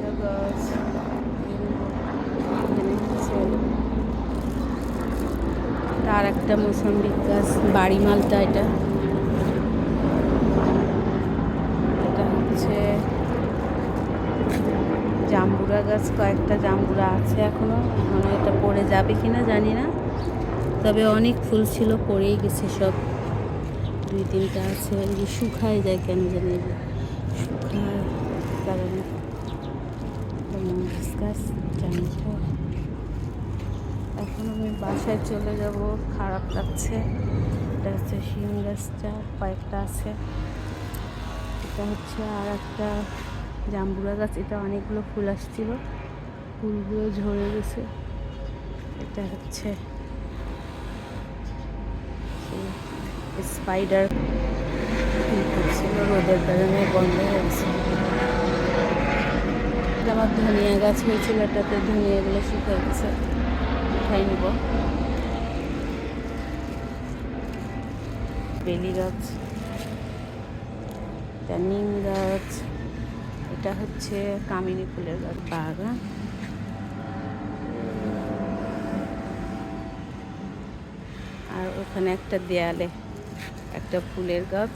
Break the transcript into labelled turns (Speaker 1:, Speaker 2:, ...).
Speaker 1: সরিষা গাছ, এখানে হচ্ছে তার একটা মৌসম্বি গাছ, বাড়ি মালটা এটা। এটা হচ্ছে জাম্বুরা গাছ, কয়েকটা জাম্বুরা আছে এখনো এটা পড়ে যাবে কিনা জানি না, তবে অনেক ফুল ছিল, পড়েই গেছে সব। 2-3টা আছে, এই যে শুকায় যায় কেন জানি, শুকায় কারণে। মরিচ গাছ জানি তো। এখন আমি বাসায় চলে যাব, খারাপ লাগছে। এটা হচ্ছে শিম গাছটা, কয়েকটা আছে। এটা হচ্ছে আর একটা জাম্বুরা গাছ, এটা অনেকগুলো ফুল আসছিল, ফুলগুলো ঝরে গেছে। এটা হচ্ছে স্পাইডার ফুল করছিল, রোদের কারণে বন্ধ হয়ে গেছে। আমার ধনিয়া গাছ হয়েছিল, এটাতে ধনিয়াগুলো শুকিয়ে গেছে, উঠাই নিব। বেলি গাছ, এটা নিম গাছ, এটা হচ্ছে কামিনী ফুলের গাছ, বাগান। আর ওখানে একটা দেয়ালে একটা ফুলের গাছ।